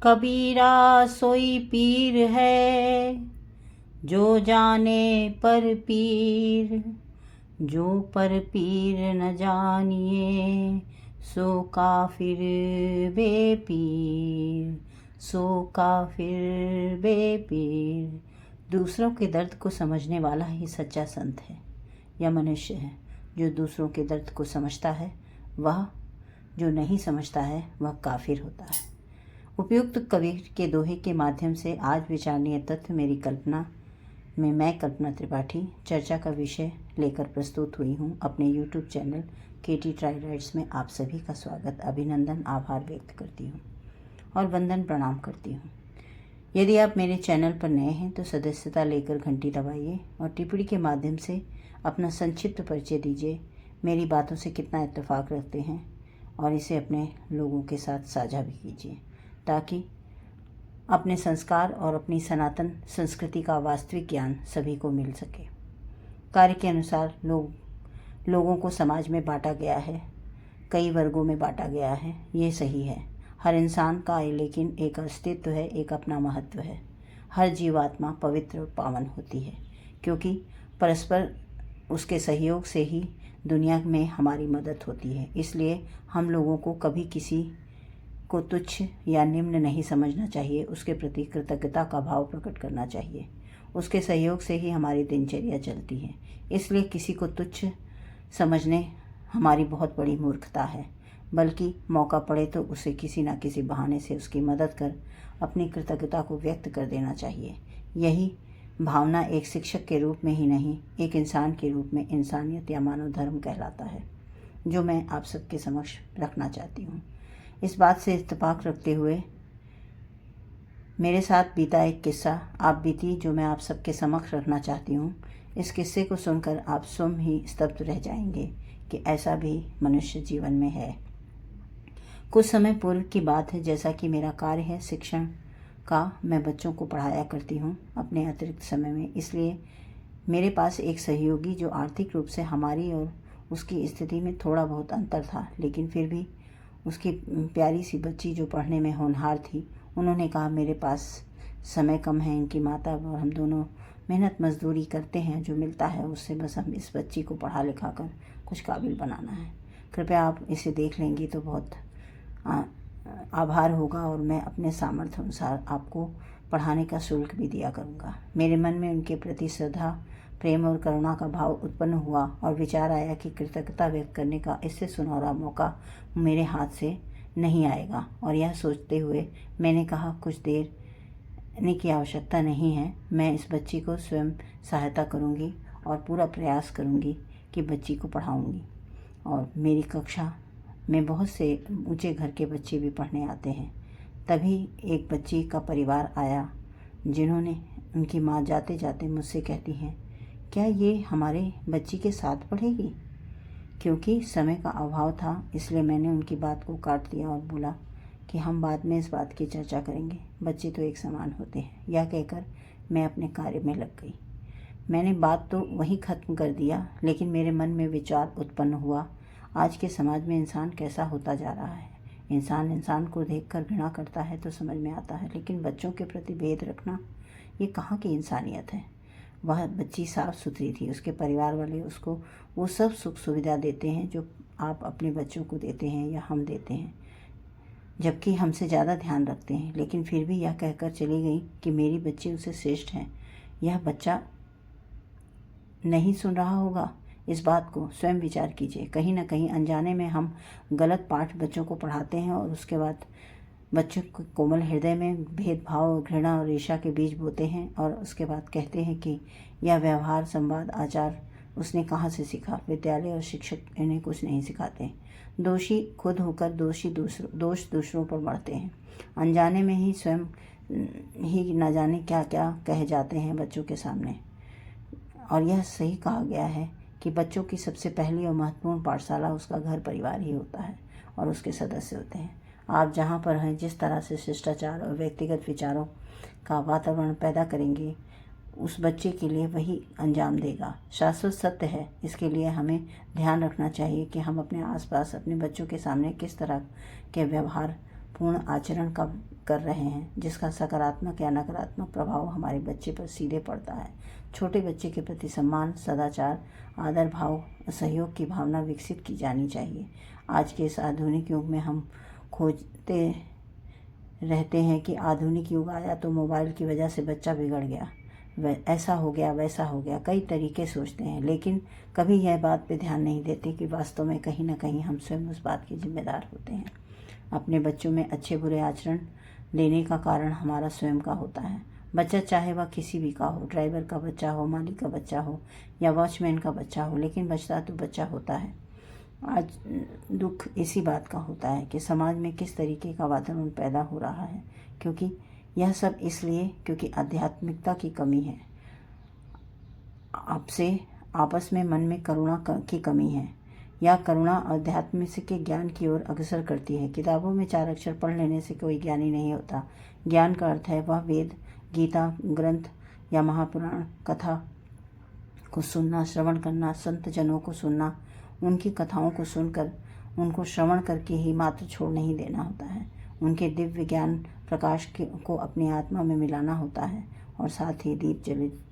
कबीरा सोई पीर है, जो जाने पर पीर। जो पर पीर न जानिए, सो काफिर बेपीर। सो काफिर बेपीर। दूसरों के दर्द को समझने वाला ही सच्चा संत है या मनुष्य है। जो दूसरों के दर्द को समझता है वह, जो नहीं समझता है वह काफिर होता है। उपयुक्त कबीर के दोहे के माध्यम से आज विचारणीय तथ्य मेरी कल्पना में मैं कल्पना त्रिपाठी चर्चा का विषय लेकर प्रस्तुत हुई हूँ। अपने YouTube चैनल केटी ट्राई राइट्स में आप सभी का स्वागत, अभिनंदन, आभार व्यक्त करती हूँ और वंदन प्रणाम करती हूँ। यदि आप मेरे चैनल पर नए हैं तो सदस्यता लेकर घंटी दबाइए और टिप्पणी के माध्यम से अपना संक्षिप्त परिचय दीजिए। मेरी बातों से कितना इत्तेफाक रखते हैं और इसे अपने लोगों के साथ साझा भी कीजिए, ताकि अपने संस्कार और अपनी सनातन संस्कृति का वास्तविक ज्ञान सभी को मिल सके। कार्य के अनुसार लोगों को समाज में बांटा गया है, कई वर्गों में बांटा गया है। ये सही है। हर इंसान का लेकिन एक अस्तित्व है, एक अपना महत्व है। हर जीवात्मा पवित्र और पावन होती है, क्योंकि परस्पर उसके सहयोग से ही दुनिया में हमारी मदद होती है। इसलिए हम लोगों को कभी किसी को तुच्छ या निम्न नहीं समझना चाहिए। उसके प्रति कृतज्ञता का भाव प्रकट करना चाहिए। उसके सहयोग से ही हमारी दिनचर्या चलती है। इसलिए किसी को तुच्छ समझने हमारी बहुत बड़ी मूर्खता है, बल्कि मौका पड़े तो उसे किसी न किसी बहाने से उसकी मदद कर अपनी कृतज्ञता को व्यक्त कर देना चाहिए। यही भावना एक शिक्षक के रूप में ही नहीं, एक इंसान के रूप में इंसानियत या मानव धर्म कहलाता है, जो मैं आप सबके समक्ष रखना चाहती हूँ। इस बात से इत्तेफाक रखते हुए मेरे साथ बीता एक किस्सा आप बीती, जो मैं आप सबके समक्ष रखना चाहती हूँ। इस किस्से को सुनकर आप स्वयं ही स्तब्ध रह जाएंगे कि ऐसा भी मनुष्य जीवन में है। कुछ समय पूर्व की बात है। जैसा कि मेरा कार्य है शिक्षण का, मैं बच्चों को पढ़ाया करती हूँ अपने अतिरिक्त समय में। इसलिए मेरे पास एक सहयोगी जो आर्थिक रूप से हमारी और उसकी स्थिति में थोड़ा बहुत अंतर था, लेकिन फिर भी उसकी प्यारी सी बच्ची जो पढ़ने में होनहार थी, उन्होंने कहा मेरे पास समय कम है, इनकी माता और हम दोनों मेहनत मजदूरी करते हैं, जो मिलता है उससे बस हम इस बच्ची को पढ़ा लिखा कर कुछ काबिल बनाना है। कृपया आप इसे देख लेंगी तो बहुत आभार होगा और मैं अपने सामर्थ्य अनुसार आपको पढ़ाने का शुल्क भी दिया करूँगा। मेरे मन में उनके प्रति श्रद्धा, प्रेम और करुणा का भाव उत्पन्न हुआ और विचार आया कि कृतज्ञता व्यक्त करने का इससे सुनहरा मौका मेरे हाथ से नहीं आएगा। और यह सोचते हुए मैंने कहा कुछ देर की आवश्यकता नहीं है, मैं इस बच्ची को स्वयं सहायता करूँगी और पूरा प्रयास करूँगी कि बच्ची को पढ़ाऊँगी। और मेरी कक्षा में बहुत से ऊंचे घर के बच्चे भी पढ़ने आते हैं। तभी एक बच्ची का परिवार आया, जिन्होंने उनकी माँ जाते जाते मुझसे कहती हैं, क्या ये हमारे बच्ची के साथ पढ़ेगी? क्योंकि समय का अभाव था, इसलिए मैंने उनकी बात को काट दिया और बोला कि हम बाद में इस बात की चर्चा करेंगे, बच्चे तो एक समान होते हैं। यह कहकर मैं अपने कार्य में लग गई। मैंने बात तो वहीं ख़त्म कर दिया, लेकिन मेरे मन में विचार उत्पन्न हुआ, आज के समाज में इंसान कैसा होता जा रहा है। इंसान को देखकर घृणा करता है तो समझ में आता है, लेकिन बच्चों के प्रति भेद रखना, ये कहाँ की इंसानियत है। वह बच्ची साफ सुथरी थी, उसके परिवार वाले उसको वो सब सुख सुविधा देते हैं जो आप अपने बच्चों को देते हैं या हम देते हैं, जबकि हमसे ज़्यादा ध्यान रखते हैं। लेकिन फिर भी यह कहकर चली गई कि मेरी बच्ची उसे श्रेष्ठ है। यह बच्चा नहीं सुन रहा होगा। इस बात को स्वयं विचार कीजिए। कहीं ना कहीं अनजाने में हम गलत पाठ बच्चों को पढ़ाते हैं और उसके बाद बच्चों के कोमल हृदय में भेदभाव, घृणा और ईर्ष्या के बीज बोते हैं और उसके बाद कहते हैं कि यह व्यवहार, संवाद, आचार उसने कहाँ से सीखा। विद्यालय और शिक्षक इन्हें कुछ नहीं सिखाते। दोषी खुद होकर दोष दूसरों पर मढ़ते हैं। अनजाने में ही स्वयं ही न जाने क्या क्या कह जाते हैं बच्चों के सामने। और यह सही कहा गया है कि बच्चों की सबसे पहली और महत्वपूर्ण पाठशाला उसका घर परिवार ही होता है और उसके सदस्य होते हैं। आप जहाँ पर हैं, जिस तरह से शिष्टाचार और व्यक्तिगत विचारों का वातावरण पैदा करेंगे, उस बच्चे के लिए वही अंजाम देगा। शाश्वत सत्य है। इसके लिए हमें ध्यान रखना चाहिए कि हम अपने आसपास अपने बच्चों के सामने किस तरह के व्यवहार पूर्ण आचरण कर रहे हैं, जिसका सकारात्मक या नकारात्मक प्रभाव हमारे बच्चे पर सीधे पड़ता है। छोटे बच्चे के प्रति सम्मान, सदाचार, आदर भाव, सहयोग की भावना विकसित की जानी चाहिए। आज के इस आधुनिक युग में हम खोजते रहते हैं कि आधुनिक युग आया तो मोबाइल की वजह से बच्चा बिगड़ गया, ऐसा हो गया, वैसा हो गया, कई तरीके सोचते हैं, लेकिन कभी यह बात पे ध्यान नहीं देते कि वास्तव में कहीं ना कहीं हम स्वयं उस बात के जिम्मेदार होते हैं। अपने बच्चों में अच्छे बुरे आचरण लेने का कारण हमारा स्वयं का होता है। बच्चा चाहे वह किसी भी का हो, ड्राइवर का बच्चा हो, मालिक का बच्चा हो या वॉचमैन का बच्चा हो, लेकिन बच्चा तो बच्चा होता है। आज दुख इसी बात का होता है कि समाज में किस तरीके का वातावरण पैदा हो रहा है, क्योंकि यह सब इसलिए क्योंकि आध्यात्मिकता की कमी है। आपस में मन में करुणा की कमी है। यह करुणा अध्यात्म से के ज्ञान की ओर अग्रसर करती है। किताबों में 4 अक्षर पढ़ लेने से कोई ज्ञानी नहीं होता। ज्ञान का अर्थ है वह वेद, गीता, ग्रंथ या महापुराण कथा को सुनना, श्रवण करना, संत जनों को सुनना, उनकी कथाओं को सुनकर उनको श्रवण करके ही मात्र छोड़ नहीं देना होता है। उनके दिव्य ज्ञान प्रकाश को अपनी आत्मा में मिलाना होता है और साथ ही दीप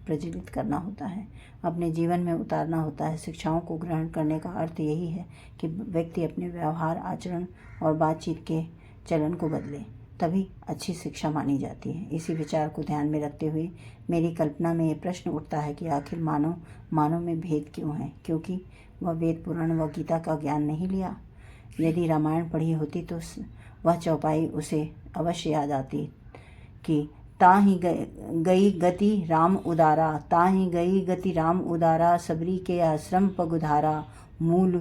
प्रज्वलित करना होता है, अपने जीवन में उतारना होता है। शिक्षाओं को ग्रहण करने का अर्थ यही है कि व्यक्ति अपने व्यवहार, आचरण और बातचीत के चलन को बदले, तभी अच्छी शिक्षा मानी जाती है। इसी विचार को ध्यान में रखते हुए मेरी कल्पना में ये प्रश्न उठता है कि आखिर मानव में भेद क्यों है? क्योंकि वह वेद, पुराण व गीता का ज्ञान नहीं लिया। यदि रामायण पढ़ी होती तो वह चौपाई उसे अवश्य याद आती कि ताहि गई गति राम उदारा, ताहि गई गति राम उदारा, सबरी के आश्रम पगुधारा, मूल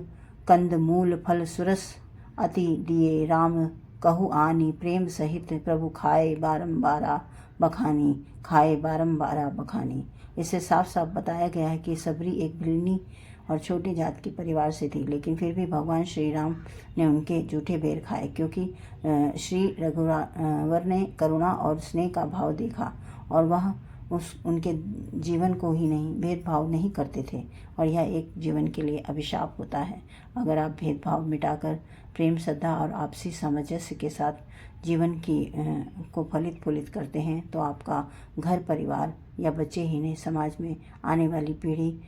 कंद मूल फल सुरस अति दिए, राम कहु आनी, प्रेम सहित प्रभु खाए बारंबारा बखानी, खाए बारंबारा बखानी। इससे साफ साफ बताया गया है कि सबरी एक भिलनी और छोटी जात के परिवार से थी, लेकिन फिर भी भगवान श्री राम ने उनके जूठे बेर खाए, क्योंकि श्री रघुवर ने करुणा और स्नेह का भाव देखा और वह उनके जीवन को ही नहीं, भेदभाव नहीं करते थे, और यह एक जीवन के लिए अभिशाप होता है। अगर आप भेदभाव मिटाकर प्रेम, श्रद्धा और आपसी सामंजस्य के साथ जीवन को फलित फूलित करते हैं तो आपका घर, परिवार या बच्चे ही नहीं, समाज में आने वाली पीढ़ी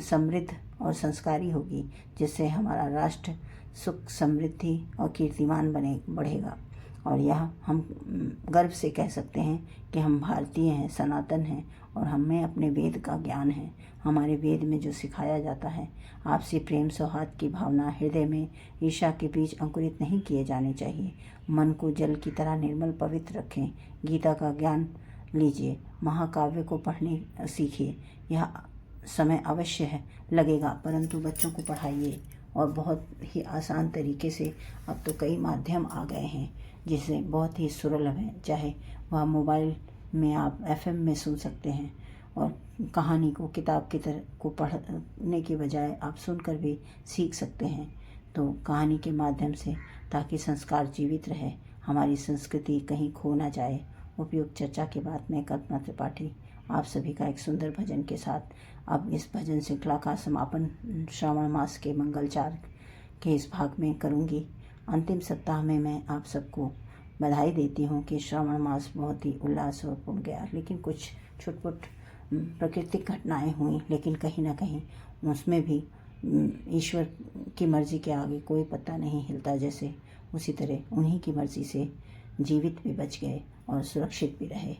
समृद्ध और संस्कारी होगी, जिससे हमारा राष्ट्र सुख, समृद्धि और कीर्तिमान बढ़ेगा। और यह हम गर्व से कह सकते हैं कि हम भारतीय हैं, सनातन हैं और हमें अपने वेद का ज्ञान है। हमारे वेद में जो सिखाया जाता है, आपसी प्रेम, सौहार्द की भावना, हृदय में ईर्ष्या के बीज अंकुरित नहीं किए जाने चाहिए। मन को जल की तरह निर्मल पवित्र रखें। गीता का ज्ञान लीजिए, महाकाव्य को पढ़ने सीखिए। यह समय अवश्य लगेगा, परंतु बच्चों को पढ़ाइए, और बहुत ही आसान तरीके से अब तो कई माध्यम आ गए हैं जिससे बहुत ही सुलभ है। चाहे वह मोबाइल में आप FM में सुन सकते हैं, और कहानी को किताब की तरह को पढ़ने के बजाय आप सुनकर भी सीख सकते हैं। तो कहानी के माध्यम से, ताकि संस्कार जीवित रहे, हमारी संस्कृति कहीं खो ना जाए। उपयुक्त चर्चा के बाद मैं कल्पना त्रिपाठी आप सभी का एक सुंदर भजन के साथ अब इस भजन श्रृंखला का समापन श्रावण मास के मंगलचार के इस भाग में करूंगी। अंतिम सप्ताह में मैं आप सबको बधाई देती हूं कि श्रावण मास बहुत ही उल्लास और पूर्ण गया, लेकिन कुछ छुटपुट प्राकृतिक घटनाएं हुई, लेकिन कहीं ना कहीं उसमें भी ईश्वर की मर्जी के आगे कोई पत्ता नहीं हिलता। जैसे उसी तरह उन्हीं की मर्जी से जीवित भी बच गए और सुरक्षित भी रहे,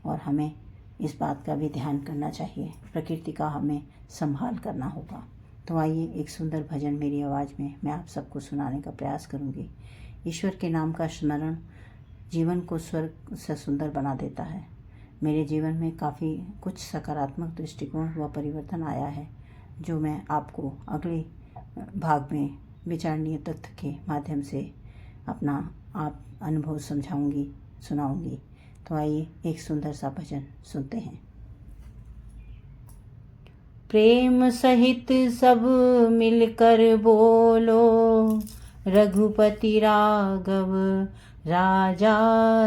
और हमें इस बात का भी ध्यान करना चाहिए, प्रकृति का हमें संभाल करना होगा। तो आइए एक सुंदर भजन मेरी आवाज़ में मैं आप सबको सुनाने का प्रयास करूंगी। ईश्वर के नाम का स्मरण जीवन को स्वर्ग से सुंदर बना देता है। मेरे जीवन में काफ़ी कुछ सकारात्मक दृष्टिकोण व परिवर्तन आया है, जो मैं आपको अगले भाग में विचारणीय तथ्य के माध्यम से अपना आप अनुभव सुनाऊंगी। तो आइए एक सुंदर सा भजन सुनते हैं। प्रेम सहित सब मिलकर बोलो, रघुपति राघव राजा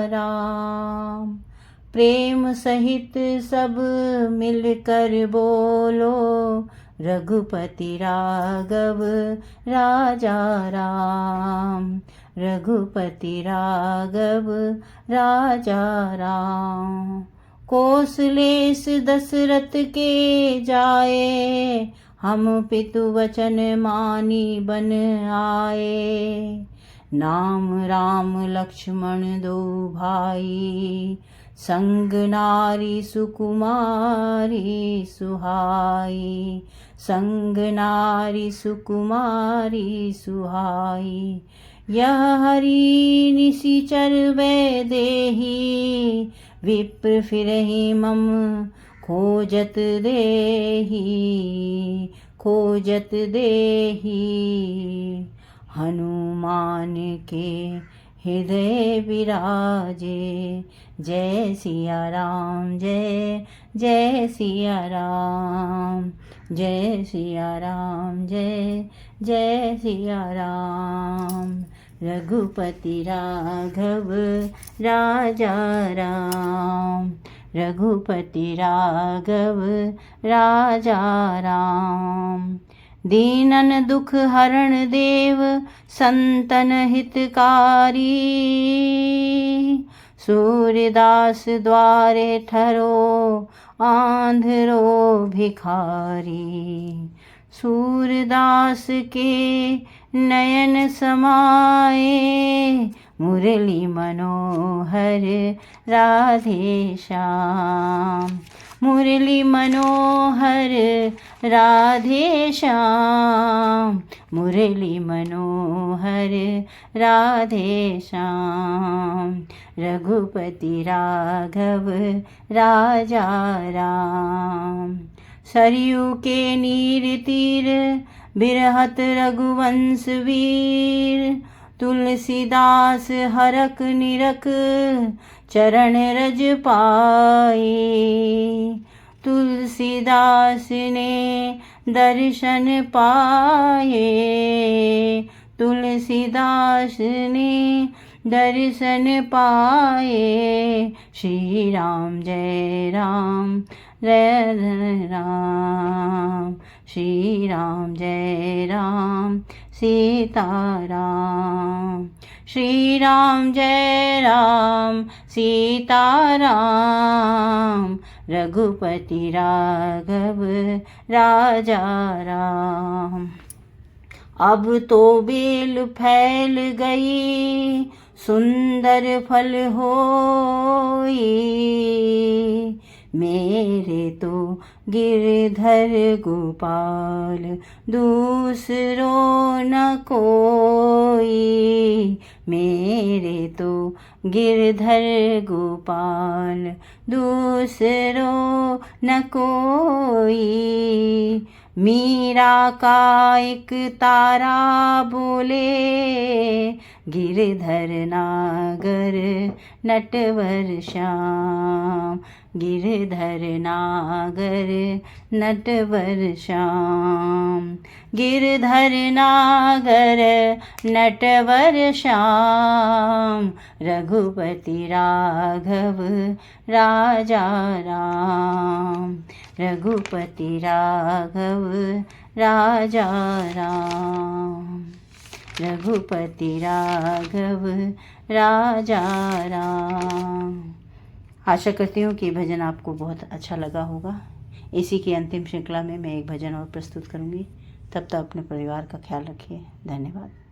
राम। प्रेम सहित सब मिलकर बोलो, रघुपति राघव राजा राम। रघुपति राघव राजा राम। कौशलेश दशरथ के जाए, हम पितु वचन मानी बन आए। नाम राम लक्ष्मण दो भाई, संग नारी सुकुमारी सुहाई। संग नारी सुकुमारी सुहाई। यह हरि निशिचर वैदेही, विप्र फिरहि मम खोजत देहि। खोजत देहि। हनुमान के हृदय विराजे, जय सिया राम जय जय सिया राम। जय सिया राम जय जय सिया राम। रघुपति राघव राजा राम। रघुपति राघव राजा राम। दीनन दुख हरण देव संतन हितकारी। सूरदास द्वारे ठहरो आंधरो भिखारी। सूरदास के नयन समाए, मुरली मनोहर राधे श्याम। मुरली मनोहर राधे श्याम। मुरली मनोहर राधे श्याम। रघुपति राघव राजा राम। सरयू के नीर तीर बिरहत रघुवंश वीर। तुलसीदास हरक निरख चरण रज पाए। तुलसीदास ने दर्शन पाए। तुलसीदास ने दर्शन पाए। श्री राम जय राम जय राम। श्री राम जय राम सीताराम। श्री राम जय राम सीताराम। रघुपति राघव राजा राम। अब तो बेल फैल गई, सुंदर फल होई। मेरे तो गिरधर गोपाल दूसरो न कोई। मेरे तो गिरधर गोपाल दूसरो न कोई। मीरा का एक तारा बोले, गिरधर नागर नटवर श्याम। गिरधर नागर नटवर श्याम। गिरधर नागर नटवर श्याम। रघुपति राघव राजा राम। रघुपति राघव राजा राम। रघुपति राघव राजा राम। आशा करती हूँ कि भजन आपको बहुत अच्छा लगा होगा। इसी की अंतिम श्रृंखला में मैं एक भजन और प्रस्तुत करूँगी। तब तक अपने परिवार का ख्याल रखिए। धन्यवाद।